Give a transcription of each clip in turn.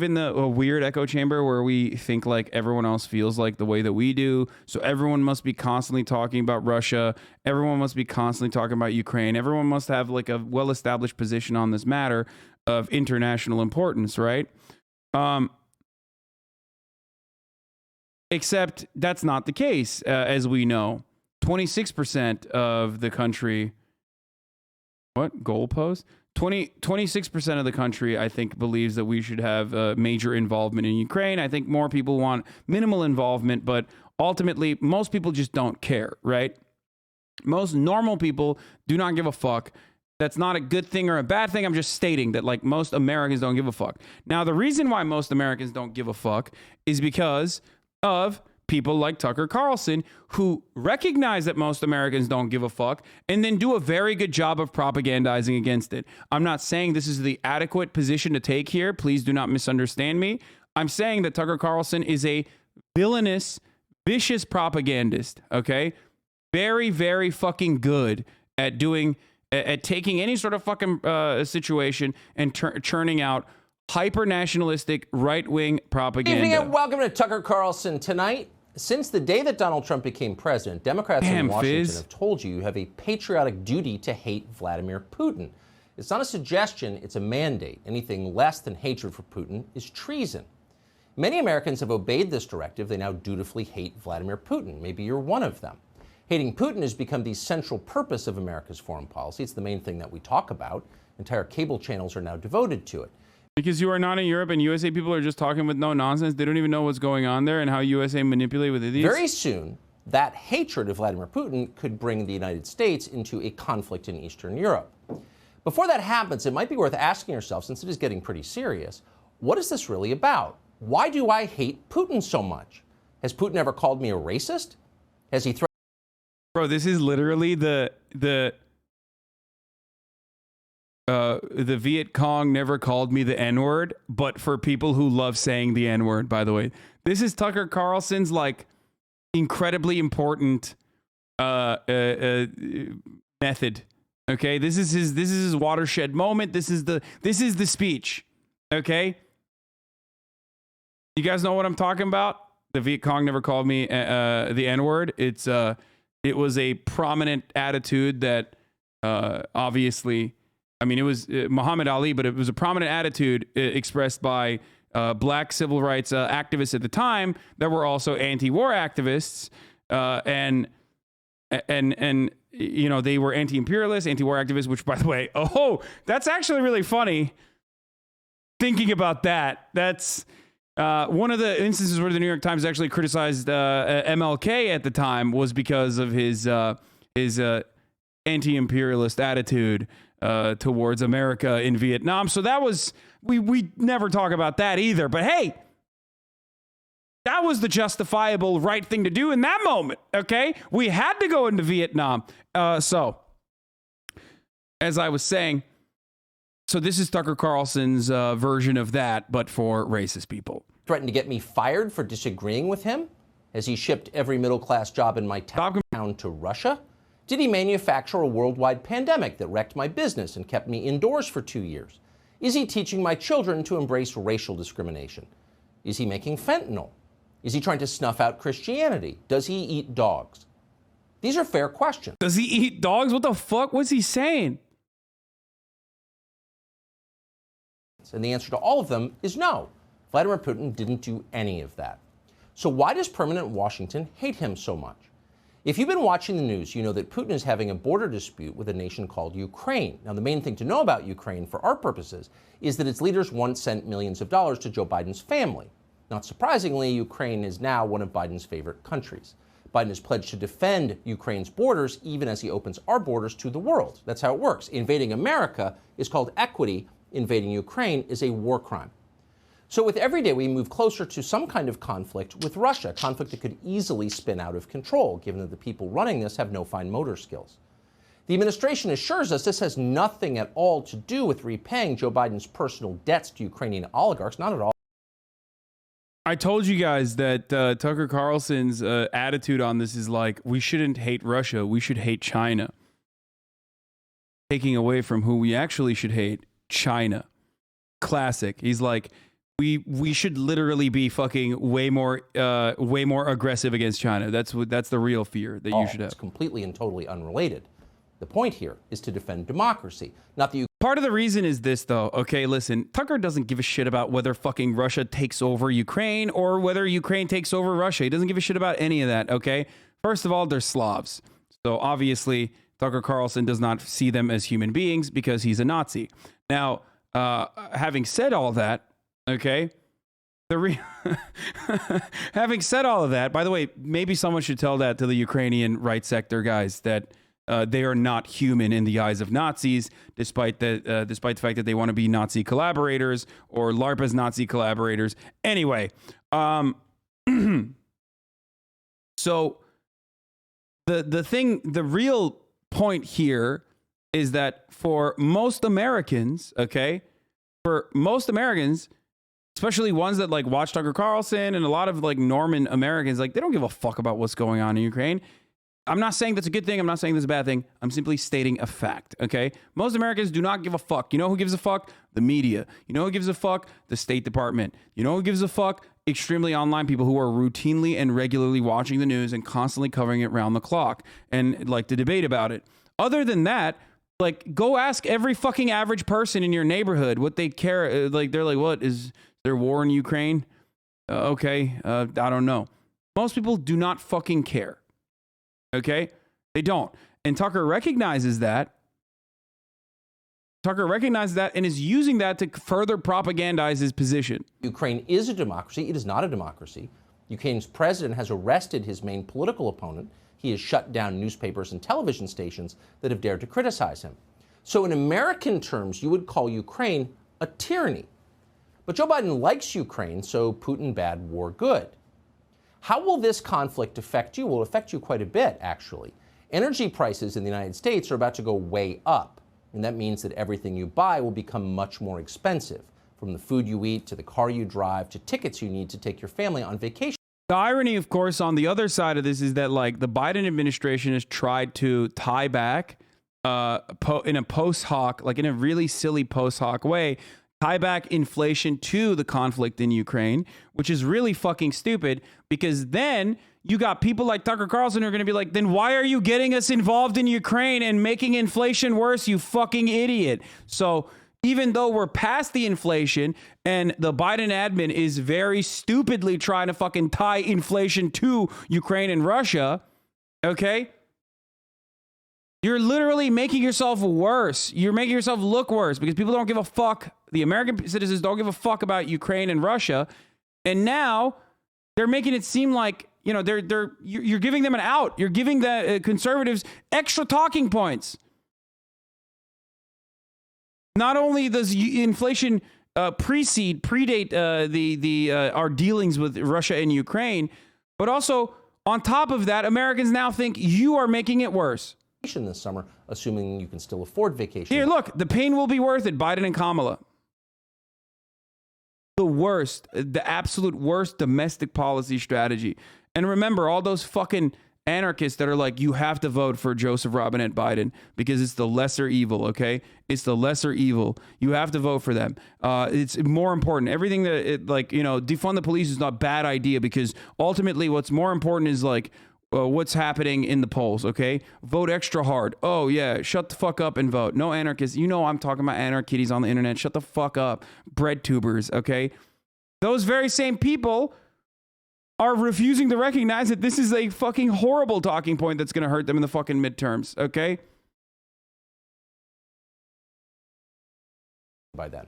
in the a weird echo chamber where we think like everyone else feels like the way that we do. So everyone must be constantly talking about Russia. Everyone must be constantly talking about Ukraine. Everyone must have like a well-established position on this matter of international importance, right? Except that's not the case, as we know. 26% of the country, what, goalpost? 26% of the country, I think, believes that we should have major involvement in Ukraine. I think more people want minimal involvement, but ultimately, most people just don't care, right? Most normal people do not give a fuck. That's not a good thing or a bad thing. I'm just stating that, like, most Americans don't give a fuck. Now, the reason why most Americans don't give a fuck is because of people like Tucker Carlson, who recognize that most Americans don't give a fuck and then do a very good job of propagandizing against it. I'm not saying this is the adequate position to take here. Please do not misunderstand me. I'm saying that Tucker Carlson is a villainous, vicious propagandist, okay? Very, very fucking good at taking any sort of fucking situation and churning out hyper-nationalistic, right-wing propaganda. Good evening and welcome to Tucker Carlson Tonight. Since the day that Donald Trump became president, Democrats in Washington have told you have a patriotic duty to hate Vladimir Putin. It's not a suggestion, it's a mandate. Anything less than hatred for Putin is treason. Many Americans have obeyed this directive. They now dutifully hate Vladimir Putin. Maybe you're one of them. Hating Putin has become the central purpose of America's foreign policy. It's the main thing that we talk about. Entire cable channels are now devoted to it. Because you are not in Europe and USA people are just talking with no nonsense. They don't even know what's going on there and how USA manipulate with idiots. Very soon, that hatred of Vladimir Putin could bring the United States into a conflict in Eastern Europe. Before that happens, it might be worth asking yourself, since it is getting pretty serious, what is this really about? Why do I hate Putin so much? Has Putin ever called me a racist? Has he threatened? Bro, this is literally the Viet Cong never called me the N-word, but for people who love saying the N-word, by the way. This is Tucker Carlson's, like, incredibly important method. Okay? This is his watershed moment. This is the speech. Okay? You guys know what I'm talking about? The Viet Cong never called me the N-word. It was a prominent attitude that obviously, I mean, it was Muhammad Ali, but it was a prominent attitude expressed by black civil rights activists at the time that were also anti-war activists, and you know, they were anti-imperialist, anti-war activists. Which, by the way, that's actually really funny. Thinking about that, that's one of the instances where the New York Times actually criticized MLK at the time was because of his anti-imperialist attitude towards America in Vietnam. So that was, we never talk about that either. But hey, that was the justifiable right thing to do in that moment, okay? We had to go into Vietnam. So, as I was saying, so this is Tucker Carlson's version of that, but for racist people. Threatened to get me fired for disagreeing with him? Has he shipped every middle-class job in my town to Russia? Did he manufacture a worldwide pandemic that wrecked my business and kept me indoors for 2 years? Is he teaching my children to embrace racial discrimination? Is he making fentanyl? Is he trying to snuff out Christianity? Does he eat dogs? These are fair questions. Does he eat dogs? What the fuck? What's he saying? And the answer to all of them is no. Vladimir Putin didn't do any of that. So why does permanent Washington hate him so much? If you've been watching the news, you know that Putin is having a border dispute with a nation called Ukraine. Now, the main thing to know about Ukraine for our purposes is that its leaders once sent millions of dollars to Joe Biden's family. Not surprisingly, Ukraine is now one of Biden's favorite countries. Biden has pledged to defend Ukraine's borders even as he opens our borders to the world. That's how it works. Invading America is called equity. Invading Ukraine is a war crime. So with every day, we move closer to some kind of conflict with Russia, a conflict that could easily spin out of control, given that the people running this have no fine motor skills. The administration assures us this has nothing at all to do with repaying Joe Biden's personal debts to Ukrainian oligarchs, not at all. I told you guys that Tucker Carlson's attitude on this is like, we shouldn't hate Russia, we should hate China. Taking away from who we actually should hate, China. Classic. He's like, we should literally be fucking way more aggressive against China. That's the real fear that you should have. It's completely and totally unrelated. The point here is to defend democracy, not that you. Part of the reason is this, though. Okay, listen, Tucker doesn't give a shit about whether fucking Russia takes over Ukraine or whether Ukraine takes over Russia. He doesn't give a shit about any of that, okay? First of all, they're Slavs. So obviously, Tucker Carlson does not see them as human beings because he's a Nazi. Now, having said all that, okay, having said all of that, by the way, maybe someone should tell that to the Ukrainian right sector guys that they are not human in the eyes of Nazis, despite the fact that they want to be Nazi collaborators or LARPA's Nazi collaborators. Anyway, so the real point here is that for most Americans, okay, especially ones that like watch Tucker Carlson and a lot of like Norman Americans, like they don't give a fuck about what's going on in Ukraine. I'm not saying that's a good thing. I'm not saying that's a bad thing. I'm simply stating a fact, okay? Most Americans do not give a fuck. You know who gives a fuck? The media. You know who gives a fuck? The State Department. You know who gives a fuck? Extremely online people who are routinely and regularly watching the news and constantly covering it round the clock and like to debate about it. Other than that, like go ask every fucking average person in your neighborhood what they care. Like they're like, what is there war in Ukraine? Okay, I don't know. Most people do not fucking care. Okay? They don't. And Tucker recognizes that. And is using that to further propagandize his position. Ukraine is a democracy. It is not a democracy. Ukraine's president has arrested his main political opponent. He has shut down newspapers and television stations that have dared to criticize him. So in American terms, you would call Ukraine a tyranny. But Joe Biden likes Ukraine, so Putin bad, war good. How will this conflict affect you? Well, it will affect you quite a bit, actually. Energy prices in the United States are about to go way up, and that means that everything you buy will become much more expensive, from the food you eat to the car you drive to tickets you need to take your family on vacation. The irony, of course, on the other side of this is that, like, the Biden administration has tried to tie back in a post hoc, like in a really silly post hoc way, tie back inflation to the conflict in Ukraine, which is really fucking stupid because then you got people like Tucker Carlson who are going to be like, then why are you getting us involved in Ukraine and making inflation worse, you fucking idiot? So even though we're past the inflation and the Biden admin is very stupidly trying to fucking tie inflation to Ukraine and Russia, okay? You're literally making yourself worse. You're making yourself look worse because people don't give a fuck. The American citizens don't give a fuck about Ukraine and Russia. And now they're making it seem like, you know, you're giving them an out. You're giving the conservatives extra talking points. Not only does inflation predate our dealings with Russia and Ukraine, but also on top of that, Americans now think you are making it worse. This summer, assuming you can still afford vacation. Here, look, the pain will be worth it, Biden and Kamala. The absolute worst domestic policy strategy. And remember, all those fucking anarchists that are like, you have to vote for Joseph Robinette Biden because it's the lesser evil, okay? It's the lesser evil. You have to vote for them. It's more important. Everything that, defund the police is not a bad idea because ultimately what's more important is like, what's happening in the polls, okay? Vote extra hard. Oh, yeah, shut the fuck up and vote. No anarchists. You know I'm talking about anarchists on the internet. Shut the fuck up. Bread tubers, okay? Those very same people are refusing to recognize that this is a fucking horrible talking point that's going to hurt them in the fucking midterms, okay? By then,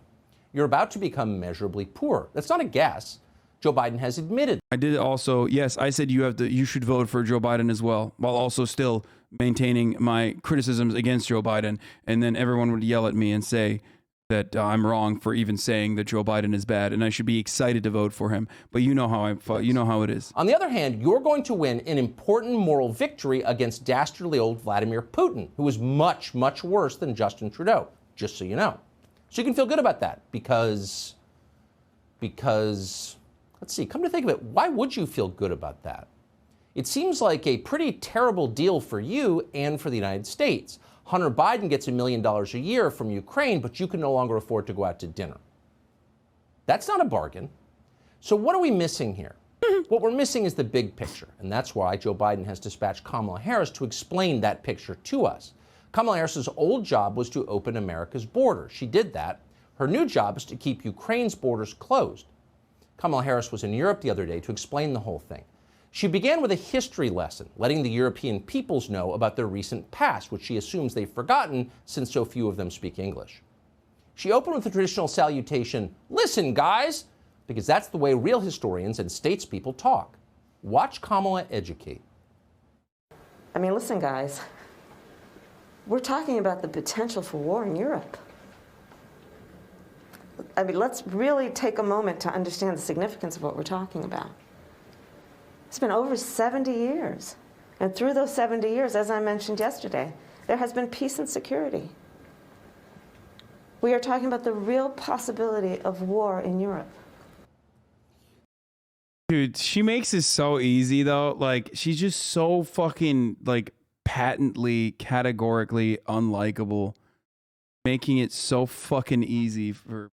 you're about to become measurably poor. That's not a guess. Joe Biden has admitted. I did also, yes, I said you should vote for Joe Biden as well, while also still maintaining my criticisms against Joe Biden. And then everyone would yell at me and say that I'm wrong for even saying that Joe Biden is bad and I should be excited to vote for him. But you know how it is. On the other hand, you're going to win an important moral victory against dastardly old Vladimir Putin, who is much, much worse than Justin Trudeau, just so you know. So you can feel good about that because let's see, come to think of it, why would you feel good about that? It seems like a pretty terrible deal for you and for the United States. Hunter Biden gets $1 million a year from Ukraine, but you can no longer afford to go out to dinner. That's not a bargain. So what are we missing here? What we're missing is the big picture, and that's why Joe Biden has dispatched Kamala Harris to explain that picture to us. Kamala Harris's old job was to open America's borders. She did that. Her new job is to keep Ukraine's borders closed. Kamala Harris was in Europe the other day to explain the whole thing. She began with a history lesson, letting the European peoples know about their recent past, which she assumes they've forgotten since so few of them speak English. She opened with the traditional salutation, "Listen, guys," because that's the way real historians and statespeople talk. Watch Kamala educate. I mean, listen, guys. We're talking about the potential for war in Europe. I mean, let's really take a moment to understand the significance of what we're talking about. It's been over 70 years. And through those 70 years, as I mentioned yesterday, there has been peace and security. We are talking about the real possibility of war in Europe. Dude, she makes it so easy, though. Like, she's just so fucking, like, patently, categorically unlikable, making it so fucking easy for,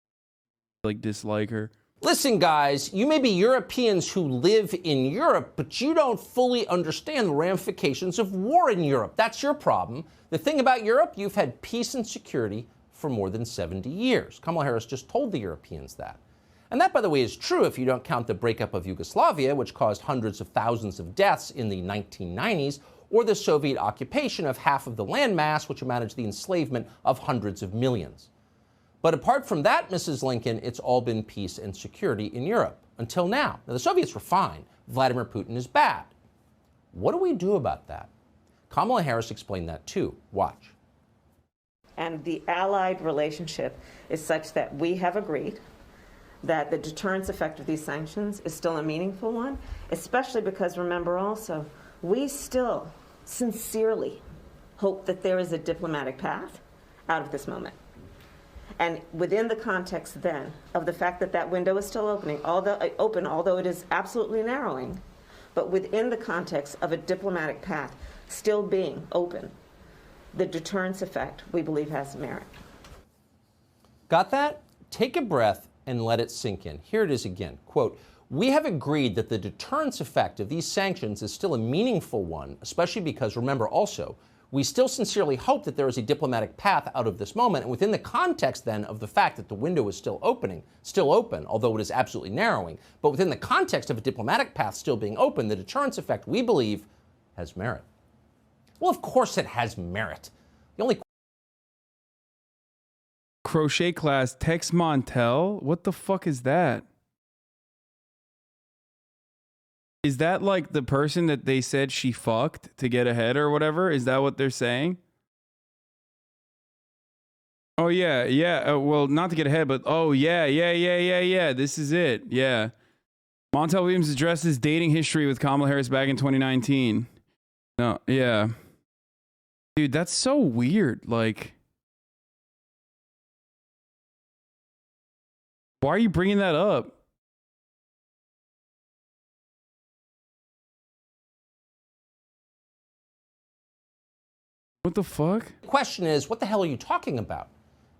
like, dislike her. Listen, guys, you may be Europeans who live in Europe, but you don't fully understand the ramifications of war in Europe. That's your problem. The thing about Europe, you've had peace and security for more than 70 years. Kamala Harris just told the Europeans that. And that, by the way, is true if you don't count the breakup of Yugoslavia, which caused hundreds of thousands of deaths in the 1990s, or the Soviet occupation of half of the landmass, which amounted to the enslavement of hundreds of millions. But apart from that, Mrs. Lincoln, it's all been peace and security in Europe until now. Now, the Soviets were fine. Vladimir Putin is bad. What do we do about that? Kamala Harris explained that too. Watch. And the allied relationship is such that we have agreed that the deterrence effect of these sanctions is still a meaningful one, especially because, remember also, we still sincerely hope that there is a diplomatic path out of this moment. And within the context then of the fact that that window is still although it is absolutely narrowing, but within the context of a diplomatic path still being open, the deterrence effect, we believe, has merit. Got that? Take a breath and let it sink in. Here it is again. Quote, "We have agreed that the deterrence effect of these sanctions is still a meaningful one, especially because, remember also, we still sincerely hope that there is a diplomatic path out of this moment." And within the context then of the fact that the window is still open, although it is absolutely narrowing, but within the context of a diplomatic path still being open, the deterrence effect, we believe, has merit. Well, of course it has merit. The only Crochet class, Tex Montel? What the fuck is that? Is that like the person that they said she fucked to get ahead or whatever? Is that what they're saying? Oh, yeah, yeah. Well, not to get ahead, but oh, yeah. This is it. Yeah. Montel Williams addresses dating history with Kamala Harris back in 2019. No, yeah. Dude, that's so weird. Like, why are you bringing that up? What the fuck? The question is, what the hell are you talking about?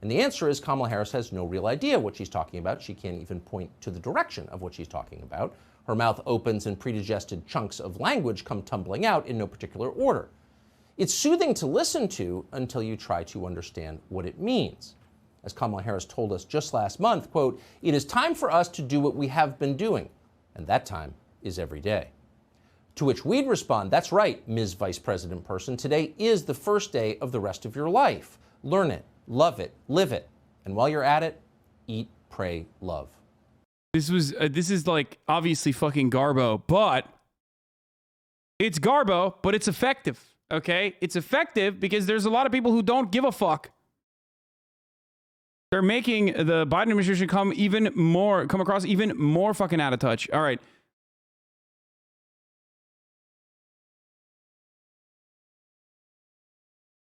And the answer is Kamala Harris has no real idea what she's talking about. She can't even point to the direction of what she's talking about. Her mouth opens and predigested chunks of language come tumbling out in no particular order. It's soothing to listen to until you try to understand what it means. As Kamala Harris told us just last month, quote, "It is time for us to do what we have been doing, and that time is every day." To which we'd respond, "That's right, Ms. Vice President Person. Today is the first day of the rest of your life. Learn it, love it, live it. And while you're at it, eat, pray, love." This is like obviously fucking Garbo, but it's Garbo, but it's effective. Okay? It's effective because there's a lot of people who don't give a fuck. They're making the Biden administration come across even more fucking out of touch. All right.